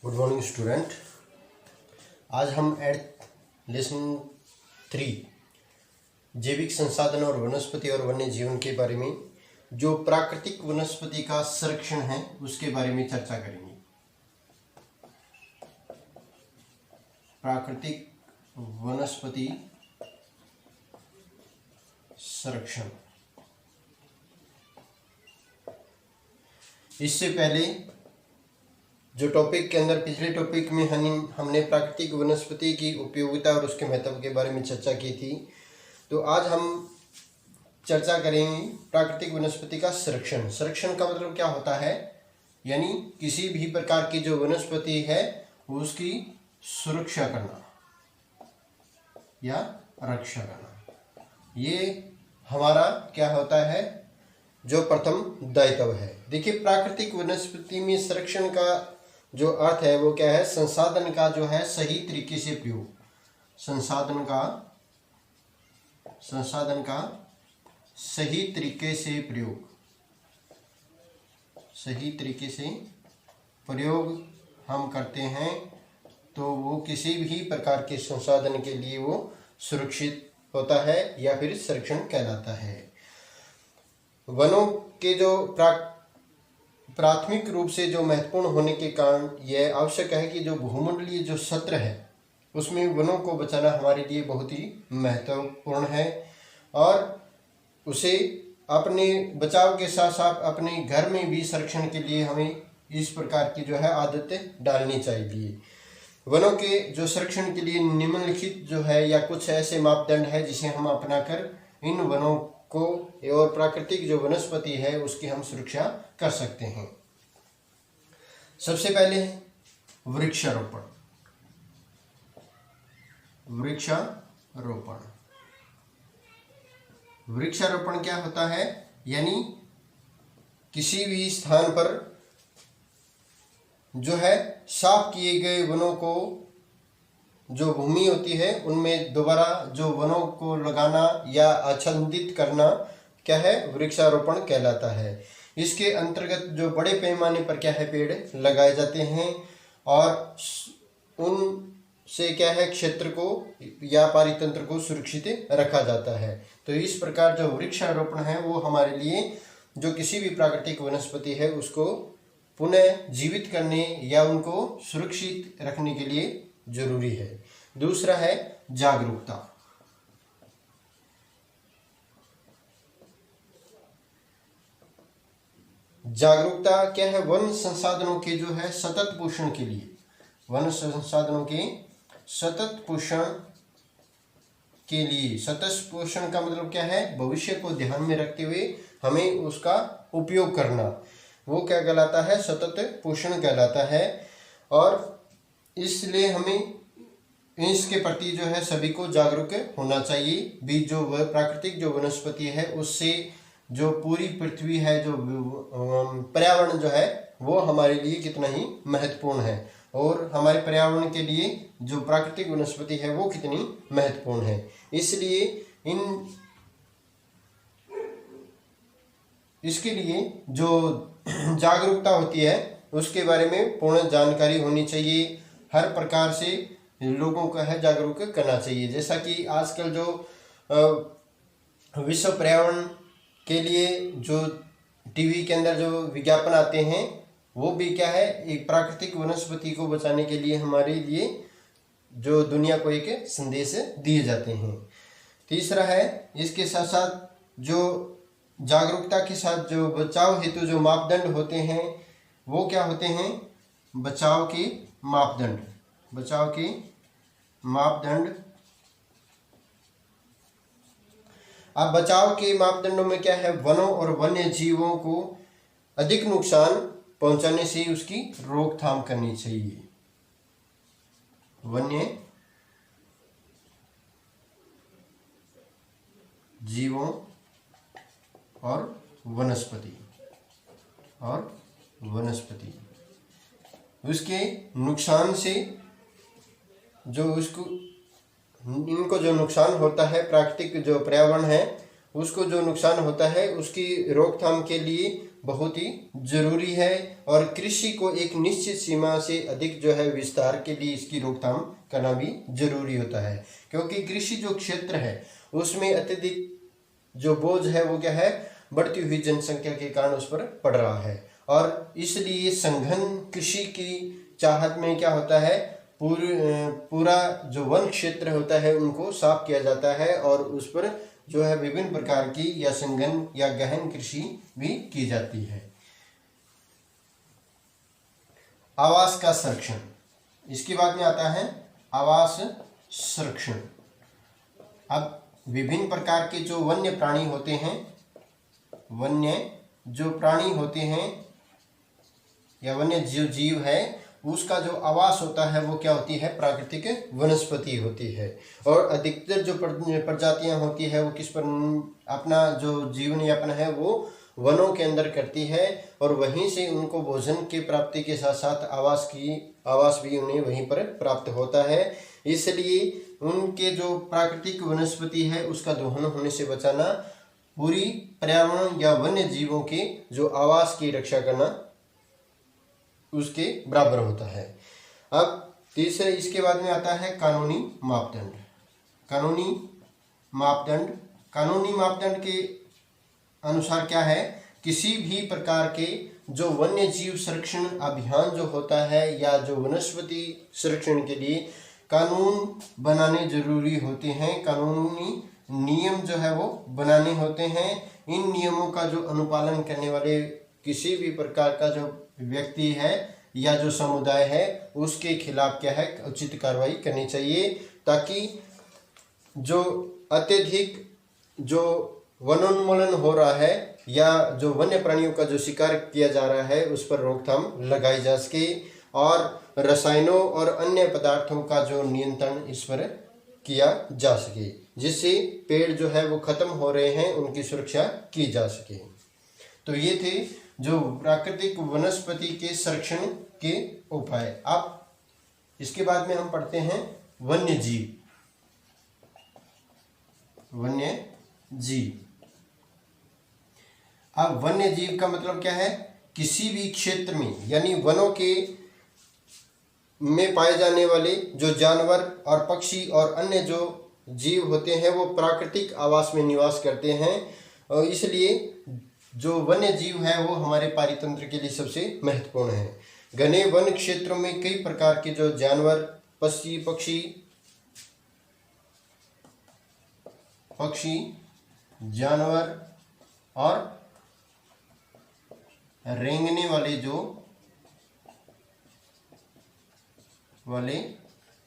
Good morning student. आज हम eight lesson 3 जैविक संसाधन और वनस्पति और वन्य जीवन के बारे में जो प्राकृतिक वनस्पति का संरक्षण है उसके बारे में चर्चा करेंगे। प्राकृतिक वनस्पति संरक्षण। इससे पहले जो टॉपिक के अंदर पिछले टॉपिक में हमने प्राकृतिक वनस्पति की उपयोगिता और उसके महत्व के बारे में चर्चा की थी, तो आज हम चर्चा करेंगे प्राकृतिक वनस्पति का संरक्षण। संरक्षण का मतलब क्या होता है, यानी किसी भी प्रकार की जो वनस्पति है उसकी सुरक्षा करना या रक्षा करना, ये हमारा क्या होता है, जो प्रथम दायित्व है। देखिए, प्राकृतिक वनस्पति में संरक्षण का जो अर्थ है वो क्या है, संसाधन का जो है सही तरीके से प्रयोग, संसाधन का सही तरीके से प्रयोग, सही तरीके से प्रयोग हम करते हैं तो वो किसी भी प्रकार के संसाधन के लिए वो सुरक्षित होता है या फिर संरक्षण कहलाता है। वनों के जो प्राथमिक रूप से जो महत्वपूर्ण होने के कारण यह आवश्यक है कि जो भूमंडलीय जो सत्र है उसमें वनों को बचाना हमारे लिए बहुत ही महत्वपूर्ण है और उसे अपने बचाव के साथ साथ अपने घर में भी संरक्षण के लिए हमें इस प्रकार की जो है आदतें डालनी चाहिए। वनों के जो संरक्षण के लिए निम्नलिखित जो है या कुछ ऐसे मापदंड है जिसे हम अपनाकर इन वनों को और प्राकृतिक जो वनस्पति है उसकी हम सुरक्षा कर सकते हैं। सबसे पहले है वृक्षारोपण। वृक्षारोपण क्या होता है, यानी किसी भी स्थान पर जो है साफ किए गए वनों को, जो भूमि होती है उनमें दोबारा जो वनों को लगाना या आच्छादित करना क्या है, वृक्षारोपण कहलाता है। इसके अंतर्गत जो बड़े पैमाने पर क्या है पेड़ लगाए जाते हैं और उनसे क्या है क्षेत्र को या पारितंत्र को सुरक्षित रखा जाता है। तो इस प्रकार जो वृक्षारोपण है वो हमारे लिए जो किसी भी प्राकृतिक वनस्पति है उसको पुनः जीवित करने या उनको सुरक्षित रखने के लिए जरूरी है। दूसरा है जागरूकता। जागरूकता क्या है, वन संसाधनों के जो है सतत पोषण के लिए, वन संसाधनों के सतत पोषण के लिए, सतत पोषण का मतलब क्या है, भविष्य को ध्यान में रखते हुए हमें उसका उपयोग करना, वो क्या कहलाता है, सतत पोषण कहलाता है। और इसलिए हमें इसके प्रति जो है सभी को जागरूक होना चाहिए भी। जो प्राकृतिक जो वनस्पति है उससे जो पूरी पृथ्वी है, जो पर्यावरण जो है वो हमारे लिए कितना ही महत्वपूर्ण है और हमारे पर्यावरण के लिए जो प्राकृतिक वनस्पति है वो कितनी महत्वपूर्ण है। इसलिए इसके लिए जो जागरूकता होती है उसके बारे में पूर्ण जानकारी होनी चाहिए। हर प्रकार से लोगों को है जागरूक करना चाहिए। जैसा कि आजकल जो विश्व पर्यावरण के लिए जो टीवी के अंदर जो विज्ञापन आते हैं वो भी क्या है, एक प्राकृतिक वनस्पति को बचाने के लिए हमारे लिए जो दुनिया को एक संदेश दिए जाते हैं। तीसरा है, इसके साथ साथ जो जागरूकता के साथ जो बचाव हेतु जो मापदंड होते हैं वो क्या होते हैं, बचाव के मापदंड। अब बचाव के मापदंडों में क्या है, वनों और वन्य जीवों को अधिक नुकसान पहुंचाने से उसकी रोकथाम करनी चाहिए। वन्य जीवों और वनस्पति उसके नुकसान से जो इनको जो नुकसान होता है, प्राकृतिक जो पर्यावरण है उसको जो नुकसान होता है उसकी रोकथाम के लिए बहुत ही जरूरी है और कृषि को एक निश्चित सीमा से अधिक जो है विस्तार के लिए इसकी रोकथाम करना भी जरूरी होता है, क्योंकि कृषि जो क्षेत्र है उसमें अत्यधिक जो बोझ है वो क्या है, बढ़ती हुई जनसंख्या के कारण उस पर पड़ रहा है। और इसलिए संघन कृषि की चाहत में क्या होता है, पूरा जो वन क्षेत्र होता है उनको साफ किया जाता है और उस पर जो है विभिन्न प्रकार की या संघन या गहन कृषि भी की जाती है। आवास का संरक्षण, इसके बाद में आता है आवास संरक्षण। अब विभिन्न प्रकार के जो वन्य प्राणी होते हैं, वन्य जो प्राणी होते हैं या वन्य जो जीव है उसका जो आवास होता है वो क्या होती है, प्राकृतिक वनस्पति होती है। और अधिकतर जो प्रजातियां होती है वो किस पर अपना जो जीवन यापन है वो वनों के अंदर करती है और वहीं से उनको भोजन की प्राप्ति के साथ साथ आवास भी उन्हें वहीं पर प्राप्त होता है। इसलिए उनके जो प्राकृतिक वनस्पति है उसका दोहन होने से बचाना पूरी पर्यावरण या वन्य जीवों के जो आवास की रक्षा करना उसके बराबर होता है। अब तीसरे इसके बाद में आता है कानूनी मापदंड। कानूनी मापदंड के अनुसार क्या है, किसी भी प्रकार के जो वन्य जीव संरक्षण अभियान जो होता है या जो वनस्पति संरक्षण के लिए कानून बनाने जरूरी होते हैं, कानूनी नियम जो है वो बनाने होते हैं। इन नियमों का जो अनुपालन करने वाले किसी भी प्रकार का जो व्यक्ति है या जो समुदाय है उसके खिलाफ क्या है, उचित कार्रवाई करनी चाहिए, ताकि जो अत्यधिक जो वनोन्मूलन हो रहा है या जो वन्य प्राणियों का जो शिकार किया जा रहा है उस पर रोकथाम लगाई जा सके और रसायनों और अन्य पदार्थों का जो नियंत्रण इस पर किया जा सके, जिससे पेड़ जो है वो खत्म हो रहे हैं उनकी सुरक्षा की जा सके। तो ये थे जो प्राकृतिक वनस्पति के संरक्षण के उपाय। अब इसके बाद में हम पढ़ते हैं वन्य जीव। अब वन्य जीव का मतलब क्या है, किसी भी क्षेत्र में यानी वनों के में पाए जाने वाले जो जानवर और पक्षी और अन्य जो जीव होते हैं वो प्राकृतिक आवास में निवास करते हैं और इसलिए जो वन्य जीव है वो हमारे पारितंत्र के लिए सबसे महत्वपूर्ण है। घने वन क्षेत्रों में कई प्रकार के जो जानवर, पक्षी, जानवर और रेंगने वाले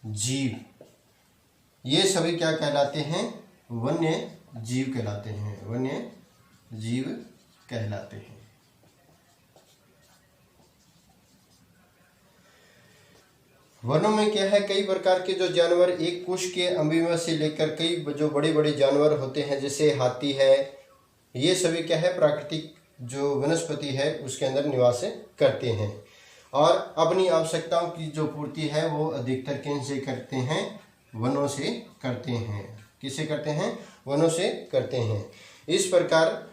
जीव, ये सभी क्या कहलाते हैं, वन्य जीव कहलाते हैं, वन्य जीव कहलाते हैं। वनों में क्या है, कई प्रकार के जो जानवर एक कुश के अम्बिवा से लेकर कई जो बड़े बड़े जानवर होते हैं जैसे हाथी है, ये सभी क्या है प्राकृतिक जो वनस्पति है उसके अंदर निवास करते हैं और अपनी आवश्यकताओं की जो पूर्ति है वो अधिकतर किनसे करते हैं, वनों से करते हैं। किससे करते हैं, वनों से करते हैं। इस प्रकार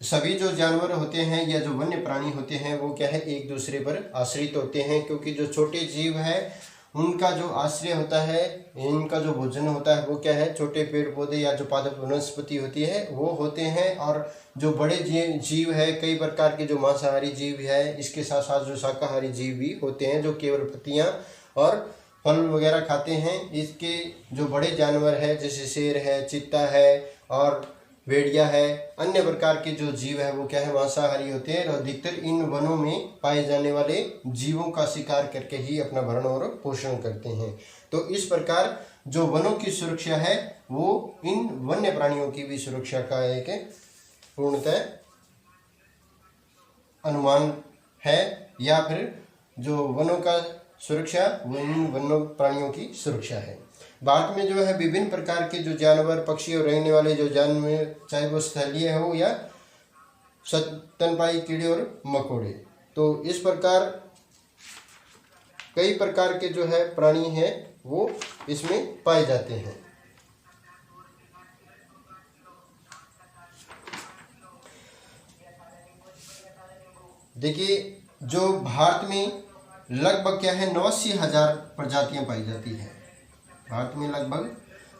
सभी जो जानवर होते हैं या जो वन्य प्राणी होते हैं वो क्या है, एक दूसरे पर आश्रित होते हैं, क्योंकि जो छोटे जीव है उनका जो आश्रय होता है, इनका जो भोजन होता है वो क्या है, छोटे पेड़ पौधे या जो पादप वनस्पति होती है वो होते हैं। और जो बड़े जीव है, कई प्रकार के जो मांसाहारी जीव है, इसके साथ साथ जो शाकाहारी जीव भी होते हैं जो केवल पत्तियां और फल वगैरह खाते हैं। इसके जो बड़े जानवर है जैसे शेर है, चीता है और भेड़िया है, अन्य प्रकार के जो जीव है वो क्या है, मांसाहारी होते हैं और अधिकतर इन वनों में पाए जाने वाले जीवों का शिकार करके ही अपना भरण और पोषण करते हैं। तो इस प्रकार जो वनों की सुरक्षा है वो इन वन्य प्राणियों की भी सुरक्षा का एक पूर्णतः अनुमान है, या फिर जो वनों का सुरक्षा वो इन वन्य प्राणियों की सुरक्षा है। भारत में जो है विभिन्न प्रकार के जो जानवर, पक्षी और रहने वाले जो जानवर, चाहे वो स्थलीय हो या स्तनपायी कीड़े और मकोड़े, तो इस प्रकार कई प्रकार के जो है प्राणी हैं वो इसमें पाए जाते हैं। देखिए, जो भारत में लगभग क्या है 89,000 प्रजातियां पाई जाती है। भारत में लगभग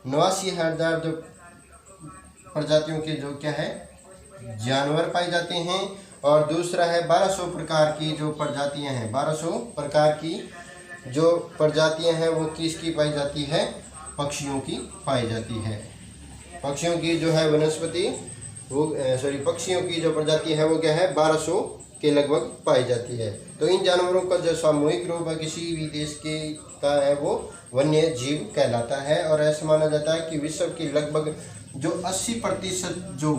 89,000 जो प्रजातियों के जो क्या है जानवर पाए जाते हैं। और दूसरा है 1200 प्रकार की जो प्रजातियां हैं, 1200 प्रकार की जो प्रजातियां हैं वो किसकी पाई जाती है? पक्षियों की पाई जाती है। पक्षियों की जो है वनस्पति वो पक्षियों की जो प्रजाति है वो क्या है 1200 के लगभग पाई जाती है। तो इन जानवरों का जो सामूहिक रूप है किसी भी देश के का है वो वन्य जीव कहलाता है। और ऐसा माना जाता है कि विश्व की लगभग जो 80% जो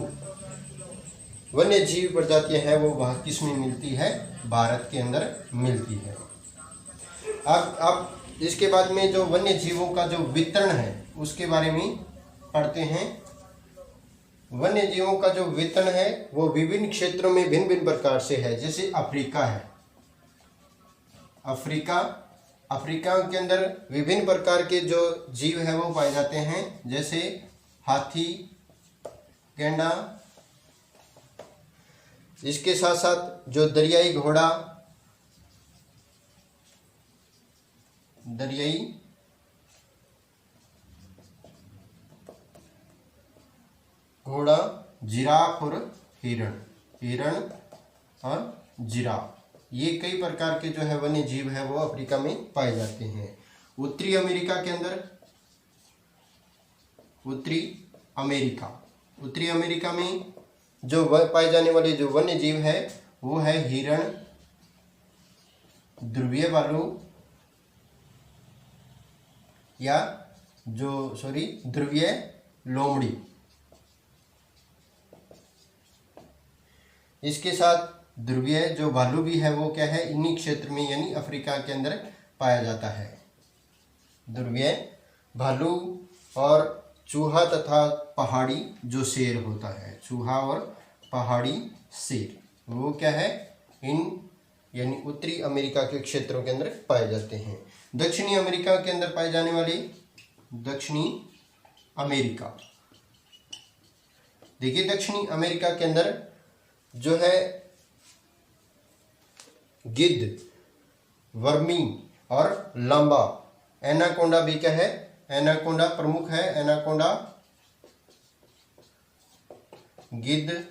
वन्य जीव प्रजातियां हैं वो वहाँ किस में मिलती है? भारत के अंदर मिलती है। अब इसके बाद में जो वन्य जीवों का जो वितरण है उसके बारे में पढ़ते हैं। वन्य जीवों का जो वितरण है वो विभिन्न क्षेत्रों में भिन्न भिन्न प्रकार से है। जैसे अफ्रीका है, अफ्रीका के अंदर विभिन्न प्रकार के जो जीव है वो पाए जाते हैं। जैसे हाथी, गैंडा, इसके साथ साथ जो दरियाई घोड़ा, जिराफ और हिरण और जिराफ, ये कई प्रकार के जो है वन्य जीव है वो अफ्रीका में पाए जाते हैं। उत्तरी अमेरिका में जो पाए जाने वाले जो वन्य जीव है वो है हिरण, ध्रुवीय भालू या ध्रुवीय लोमड़ी। इसके साथ ध्रुवीय जो भालू भी है वो क्या है इन्हीं क्षेत्र में यानी अफ्रीका के अंदर पाया जाता है। ध्रुवीय भालू और चूहा तथा पहाड़ी जो शेर होता है, चूहा और पहाड़ी शेर, वो क्या है इन यानी उत्तरी अमेरिका के क्षेत्रों के अंदर पाए जाते हैं। दक्षिणी अमेरिका के अंदर पाए जाने वाले दक्षिणी अमेरिका, देखिए दक्षिणी अमेरिका के अंदर जो है गिद्ध, वर्मी और लांबा, एनाकोंडा भी क्या है, एनाकोंडा प्रमुख है। एनाकोंडा, गिद्ध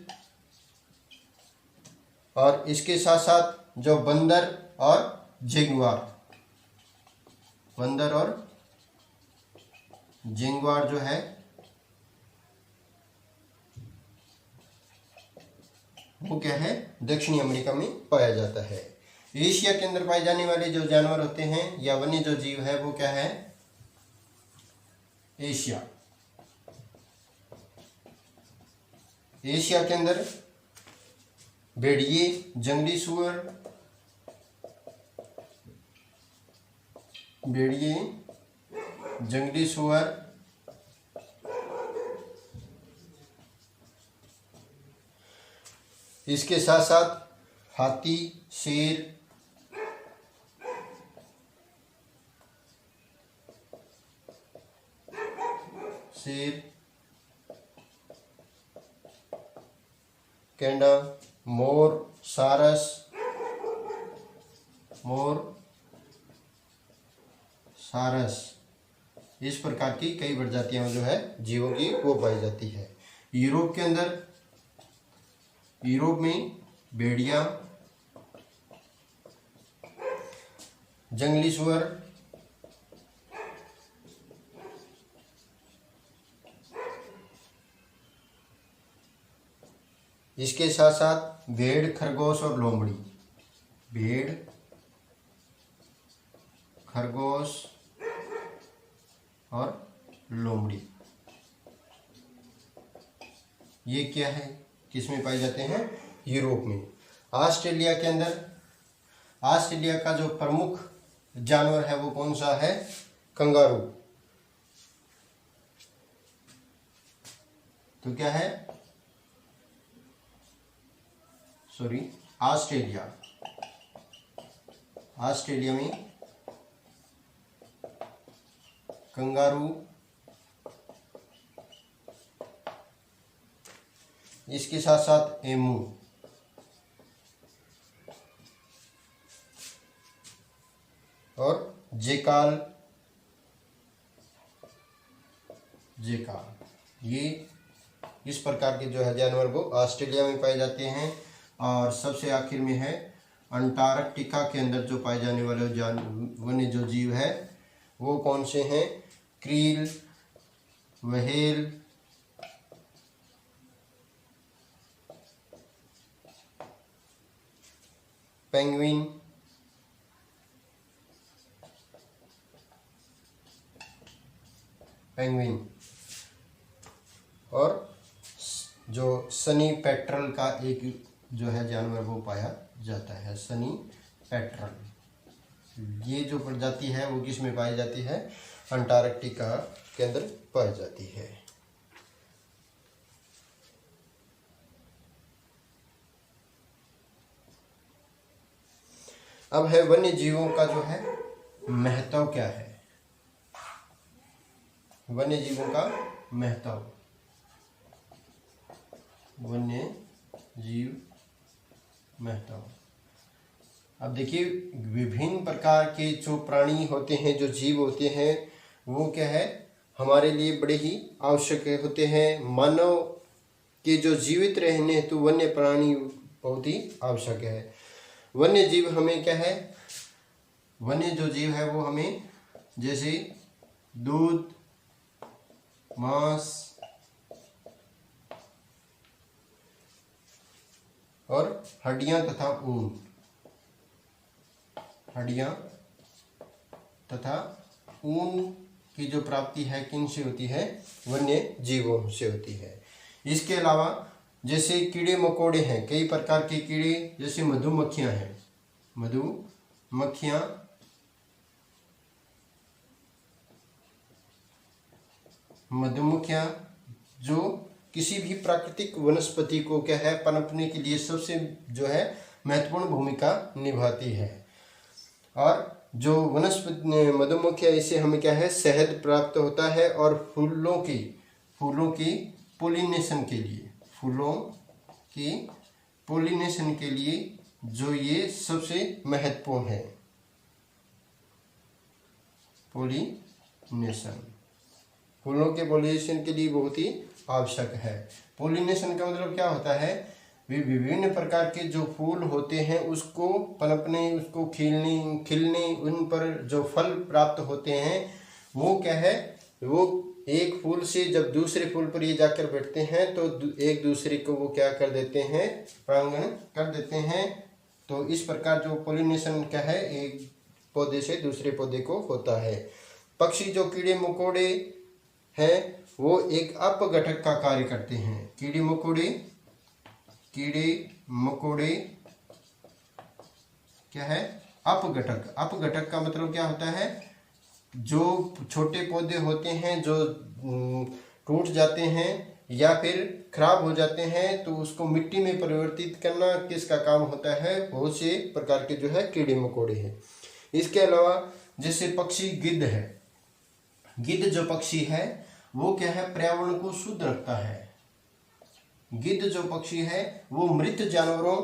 और इसके साथ साथ जो बंदर और जेगुआर जो है वो क्या है दक्षिणी अमेरिका में पाया जाता है। एशिया के अंदर पाए जाने वाले जो जानवर होते हैं या वन्य जो जीव है वो क्या है? एशिया के अंदर भेड़िए, जंगली सुअर, इसके साथ साथ हाथी, शेर, गैंडा, मोर, सारस, इस प्रकार की कई प्रजातियां जो है जीवों की वो पाई जाती है। यूरोप में भेड़िया, जंगली सुअर, इसके साथ साथ भेड़, खरगोश और लोमड़ी, भेड़, खरगोश और लोमड़ी, ये क्या है किसमें पाए जाते हैं? यूरोप में। ऑस्ट्रेलिया के अंदर, ऑस्ट्रेलिया का जो प्रमुख जानवर है वो कौन सा है? कंगारू। तो क्या है? ऑस्ट्रेलिया में कंगारू, इसके साथ साथ एमू, और जेकाल, ये इस प्रकार के जो है जानवर वो ऑस्ट्रेलिया में पाए जाते हैं। और सबसे आखिर में है अंटार्कटिका के अंदर जो पाए जाने वाले वन्य जो जीव है वो कौन से हैं? क्रील, व्हेल, पेंगुइन, और जो सनी पेट्रल का एक जो है जानवर वो पाया जाता है, सनी पेट्रल। ये जो प्रजाति है वो किस में पाई जाती है? अंटार्कटिका के अंदर पाई जाती है। अब है वन्य जीवों का जो है महत्व क्या है? वन्य जीवों का महत्व, वन्य जीव महत्व। अब देखिए, विभिन्न प्रकार के जो प्राणी होते हैं, जो जीव होते हैं, वो क्या है हमारे लिए बड़े ही आवश्यक होते हैं। मानव के जो जीवित रहने हेतु वन्य प्राणी बहुत ही आवश्यक है। वन्य जीव हमें क्या है? वन्य जो जीव है वो हमें जैसे दूध, मांस और हड्डियां तथा ऊन, की जो प्राप्ति है किन से होती है? वन्य जीवों से होती है। इसके अलावा जैसे कीड़े मकोड़े हैं, कई प्रकार के कीड़े, जैसे मधुमक्खियां हैं, मधुमक्खियां जो किसी भी प्राकृतिक वनस्पति को क्या है पनपने के लिए सबसे जो है महत्वपूर्ण भूमिका निभाती है। और जो वनस्पति मधुमक्खियां, इससे हमें क्या है शहद प्राप्त होता है। और फूलों की पोलिनेशन के लिए जो ये सबसे महत्वपूर्ण है, फूलों के पोलिनेशन के लिए बहुत ही आवश्यक है। पोलिनेशन का मतलब क्या होता है? विभिन्न प्रकार के जो फूल होते हैं उसको पनपने, उसको खिलने, उन पर जो फल प्राप्त होते हैं वो क्या है, वो एक फूल से जब दूसरे फूल पर ये जाकर बैठते हैं तो एक दूसरे को वो क्या कर देते हैं? परागण कर देते हैं। तो इस प्रकार जो पोलिनेशन क्या है एक पौधे से दूसरे पौधे को होता है। पक्षी जो कीड़े मकोड़े हैं वो एक अपघटक का कार्य करते हैं। कीड़े मकोड़े क्या है? अपघटक। अपघटक का मतलब क्या होता है? जो छोटे पौधे होते हैं जो टूट जाते हैं या फिर खराब हो जाते हैं तो उसको मिट्टी में परिवर्तित करना किसका काम होता है? बहुत से प्रकार के जो है कीड़े मकोड़े हैं। इसके अलावा जैसे पक्षी गिद्ध है, गिद्ध जो पक्षी है वो क्या है पर्यावरण को शुद्ध रखता है। गिद्ध जो पक्षी है वो मृत जानवरों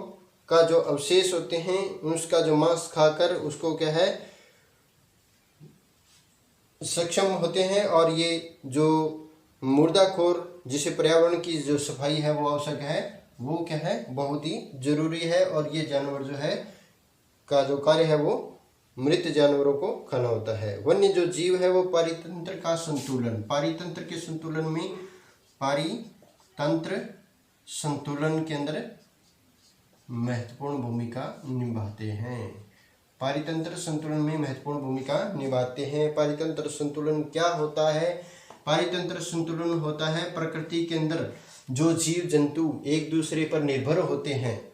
का जो अवशेष होते हैं उसका जो मांस खाकर उसको क्या है सक्षम होते हैं। और ये जो मुर्दाखोर जिसे पर्यावरण की जो सफाई है वो आवश्यक है, वो क्या है बहुत ही जरूरी है। और ये जानवर जो है का जो कार्य है वो मृत जानवरों को खाना होता है। वन्य जो जीव है वो पारितंत्र का संतुलन, पारितंत्र के अंदर महत्वपूर्ण भूमिका निभाते हैं। पारितंत्र संतुलन में महत्वपूर्ण भूमिका निभाते हैं। पारितंत्र संतुलन क्या होता है? पारितंत्र संतुलन होता है प्रकृति के अंदर जो जीव जंतु एक दूसरे पर निर्भर होते हैं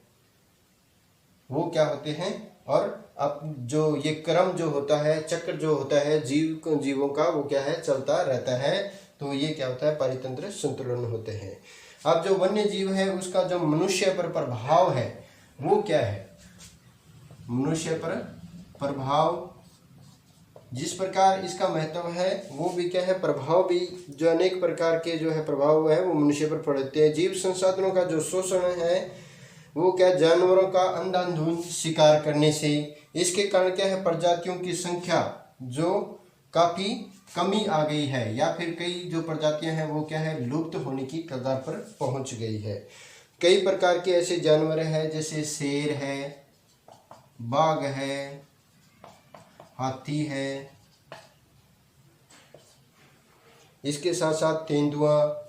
वो क्या होते हैं, और अब जो ये क्रम जो होता है, चक्र जो होता है जीवों का वो क्या है चलता रहता है। तो ये क्या होता है? पारितंत्र संतुलन होते हैं। अब जो वन्य जीव है उसका जो मनुष्य पर प्रभाव है वो क्या है? मनुष्य पर प्रभाव जिस प्रकार इसका महत्व है वो भी क्या है, प्रभाव भी जो अनेक प्रकार के जो है प्रभाव है वो मनुष्य पर पड़ते हैं। जीव संसाधनों का जो शोषण है वो क्या जानवरों का अंधाधुंध शिकार करने से इसके कारण क्या है, प्रजातियों की संख्या जो काफ़ी कमी आ गई है, या फिर कई जो प्रजातियां हैं वो क्या है, लुप्त होने की कगार पर पहुंच गई है। कई प्रकार के ऐसे जानवर हैं जैसे शेर है, बाघ है, हाथी है, इसके साथ साथ तेंदुआ,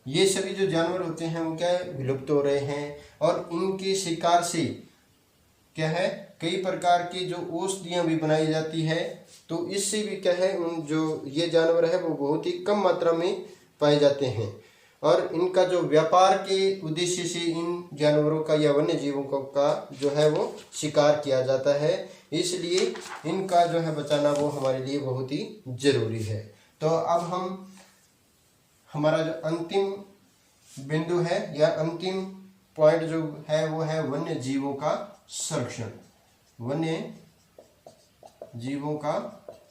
ये सभी जो जानवर होते हैं वो क्या है, विलुप्त हो रहे हैं। और इनके शिकार से क्या है, कई प्रकार की जो औषधियाँ भी बनाई जाती है, तो इससे भी क्या है, उन जो ये जानवर है वो बहुत ही कम मात्रा में पाए जाते हैं। और इनका जो व्यापार के उद्देश्य से इन जानवरों का या वन्य जीवों का जो है वो शिकार किया जाता है, इसलिए इनका जो है बचाना वो हमारे लिए बहुत ही जरूरी है। तो अब हम हमारा जो अंतिम बिंदु है या अंतिम पॉइंट जो है वो है वन्य जीवों का संरक्षण। वन्य जीवों का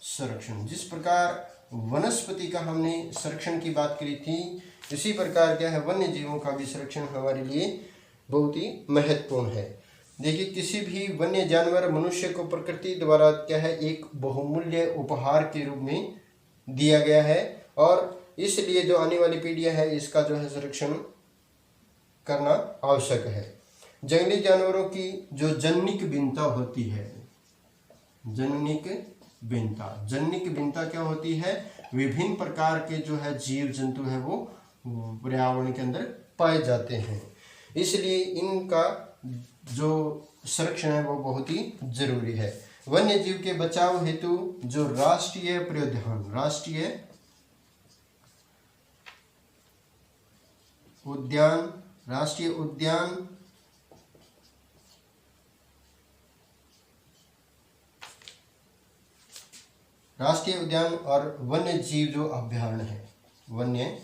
संरक्षण, जिस प्रकार वनस्पति का हमने संरक्षण की बात करी थी, इसी प्रकार क्या है, वन्य जीवों का भी संरक्षण हमारे लिए बहुत ही महत्वपूर्ण है। देखिए, किसी भी वन्य जानवर मनुष्य को प्रकृति द्वारा क्या है, एक बहुमूल्य उपहार के रूप में दिया गया है, और इसलिए जो आने वाली पीढ़ियां है इसका जो है संरक्षण करना आवश्यक है। जंगली जानवरों की जो जन्निक भिन्नता होती है, जन्निक भिन्नता क्या होती है, विभिन्न प्रकार के जो है जीव जंतु है वो पर्यावरण के अंदर पाए जाते हैं, इसलिए इनका जो संरक्षण है वो बहुत ही जरूरी है। वन्य जीव के बचाव हेतु जो राष्ट्रीय उद्यान और वन्य जीव जो अभ्यारण्य है, वन्य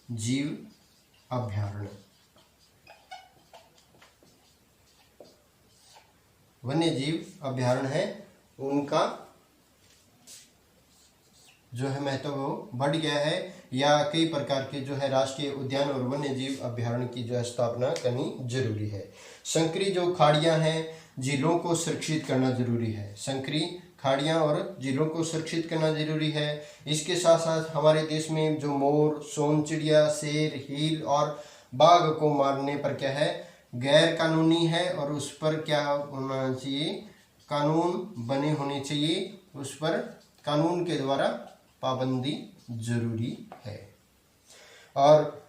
जीव अभ्यारण्य है, उनका जो है महत्व वो बढ़ गया है, या कई प्रकार के जो है राष्ट्रीय उद्यान और वन्य जीव अभ्यारण्य की जो है स्थापना करनी जरूरी है। संकरी जो खाड़ियां हैं, झीलों को सुरक्षित करना जरूरी है। संकरी खाड़ियां और झीलों को सुरक्षित करना जरूरी है। इसके साथ साथ हमारे देश में जो मोर, सोन चिड़िया, शेर, हील और बाघ को मारने पर क्या है, गैर कानूनी है, और उस पर क्या होना चाहिए, कानून बने होने चाहिए, उस पर कानून के द्वारा पाबंदी जरूरी है। और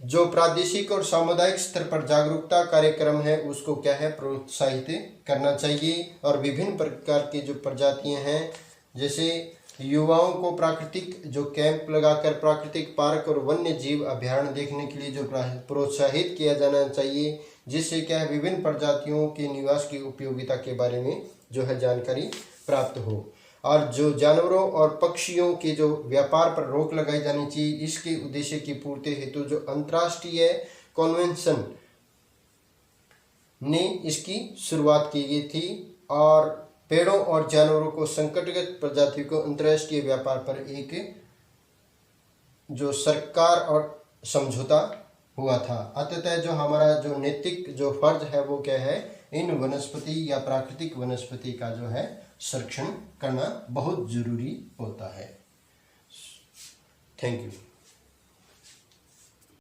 जो प्रादेशिक और सामुदायिक स्तर पर जागरूकता कार्यक्रम है उसको क्या है, प्रोत्साहित करना चाहिए। और विभिन्न प्रकार की जो प्रजातियां हैं, जैसे युवाओं को प्राकृतिक जो कैंप लगाकर प्राकृतिक पार्क और वन्य जीव अभ्यारण्य देखने के लिए जो प्रोत्साहित किया जाना चाहिए, जिससे क्या है, विभिन्न प्रजातियों के निवास की उपयोगिता के बारे में जो है जानकारी प्राप्त हो। और जो जानवरों और पक्षियों के जो व्यापार पर रोक लगाई जानी चाहिए, इसके उद्देश्य की पूर्ति हेतु जो अंतर्राष्ट्रीय कन्वेंशन ने इसकी शुरुआत की गई थी, और पेड़ों और जानवरों को संकटग्रस्त प्रजातियों को अंतर्राष्ट्रीय व्यापार पर एक जो सरकार और समझौता हुआ था। अतः जो हमारा जो नैतिक जो फर्ज है वो क्या है, इन वनस्पति या प्राकृतिक वनस्पति का जो है संरक्षण करना बहुत जरूरी होता है। Thank you.